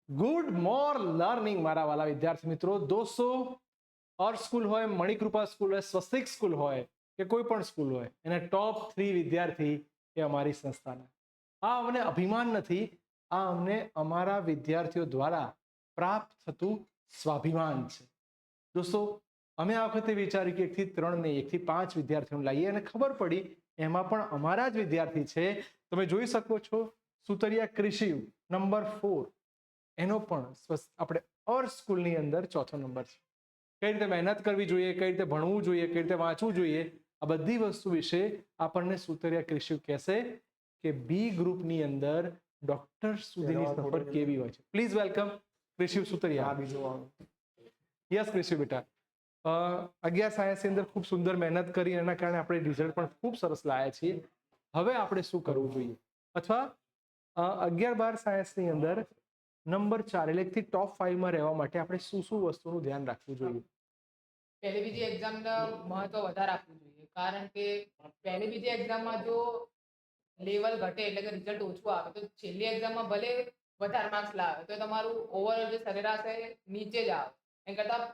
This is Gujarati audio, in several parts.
ગુડ મોર લર્નિંગ મારા વાલા વિદ્યાર્થી મિત્રો. દોસ્તો, અર્થ સ્કૂલ હોય, મણિકૃપા સ્કૂલ હોય, સ્વસ્તિક સ્કૂલ હોય કે કોઈ પણ સ્કૂલ હોય, એને ટોપ 3 વિદ્યાર્થી એ અમારી સંસ્થાના. આ અમને અભિમાન નથી, આ અમને અમારા વિદ્યાર્થીઓ દ્વારા પ્રાપ્ત થતું સ્વાભિમાન છે. દોસ્તો, અમે આ વખતે વિચાર્યું કે 1 થી 3 નહીં, 1 થી 5 વિદ્યાર્થીઓને લાવીએ, અને ખબર પડી એમાં પણ અમારા જ વિદ્યાર્થી છે. તમે જોઈ શકો છો, સુતરિયા કૃષિ નંબર 4, એનો પણ આપણે અર્થ સ્કૂલની અંદર 4થો નંબર છે. કઈ રીતે મહેનત કરવી જોઈએ, કઈ રીતે ભણવું જોઈએ, કઈ રીતે વાંચવું જોઈએ, આ બધી વસ્તુ વિશે આપણને સુતરિયા કૃષિ કહેશે કે બી ગ્રુપની અંદર ડોક્ટર સુધીની સફર કેવી હોય છે. પ્લીઝ વેલકમ કૃષિ સુતરિયા. યસ કૃષિ બેટા, 11 સાયન્સની અંદર ખૂબ સુંદર મહેનત કરી, એના કારણે આપણે રિઝલ્ટ પણ ખૂબ સરસ લાયા છીએ. હવે આપણે શું કરવું જોઈએ, અથવા 11-12 સાયન્સની અંદર નંબર 4 એટલે થી ટોપ 5 માં રહેવા માટે આપણે શું શું વસ્તુનું ધ્યાન રાખવું જોઈએ? પહેલી બીજી એક્ઝામના મહત્વ વધારે આપવું જોઈએ, કારણ કે પહેલી બીજી એક્ઝામમાં જો લેવલ ઘટે એટલે કે રિઝલ્ટ ઓછું આવે તો છેલ્લી એક્ઝામમાં ભલે વધારે માર્ક્સ લાવે તો તમારું ઓવરઓલ જે સરેરાશ છે નીચે જ આવે. એમ કરતાં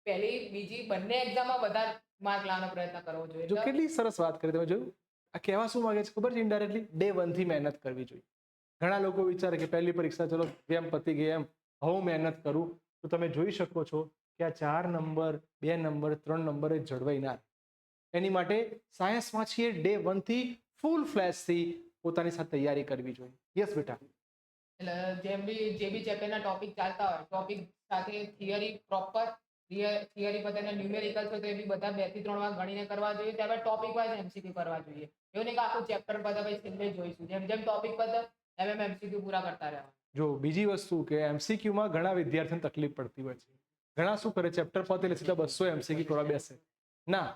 પહેલી બીજી બંને એક્ઝામમાં વધારે માર્ક લાવવાનો પ્રયત્ન કરવો જોઈએ. જો કેટલી સરસ વાત કરી, તમે જોયું આ કહેવા શું માંગે છે ખબર છે? ઇનડાયરેક્ટલી ડે 1 થી મહેનત કરવી જોઈએ. ઘણા લોકો વિચારે કે પહેલી પરીક્ષા ચલો જેમ પતી ગઈ એમ હવે મહેનત કરું, તો તમે જોઈ શકો છો કે આ 4 નંબર, 2 નંબર, 3 નંબર એ જળવાઈ ના. એની માટે સાયન્સમાં છીએ ડે 1 થી ફૂલ ફ્લેશથી પોતાની સાથે તૈયારી કરવી જોઈએ. યસ બેટા. એટલે જે બી ચેપ્ટરના ટોપિક ચાલતા હોય, ટોપિક સાથે થિયરી પ્રોપર, થિયરી પર તેના ન્યુમેરિકલ છે તો એ બી બધા 2 થી 3 વાર ગણીને કરવા જોઈએ. ત્યારબાદ ટોપિક વાઇઝ એમસીક્યુ કરવા જોઈએ. એવું નહીં કે આખું ચેપ્ટર બધા પછી છેલ્લે જોઈશું. જેમ જેમ ટોપિક પતે એમ એમસીક્યુ પૂરા કરતા રહેવા. જો બીજી વસ્તુ કે એમસીક્યુમાં ઘણા વિદ્યાર્થીઓને તકલીફ પડતી હોય છે. ઘણા શું કરે, ચેપ્ટર પતે એટલે સીધા 200 એમસીક્યુ કરવા બેસે. ના,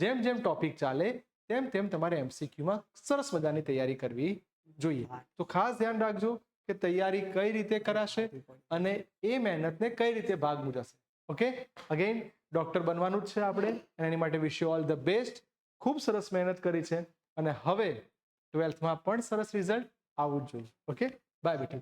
જેમ જેમ ટોપિક ચાલે તેમ તેમ તમારે એમસીક્યુમાં સરસ મજાની તૈયારી કરવી જોઈએ. તો ખાસ ધ્યાન રાખજો કે તૈયારી કઈ રીતે કરાશે અને એ મહેનતને કઈ રીતે ભાગ મુજાશે. ઓકે, અગેન ડોક્ટર બનવાનું જ છે આપણે, એની માટે wish you all the best. ખૂબ સરસ મહેનત કરી છે અને હવે 12થમાં પણ સરસ રિઝલ્ટ આવવું જ જોઈએ. ઓકે, બાય બેટા.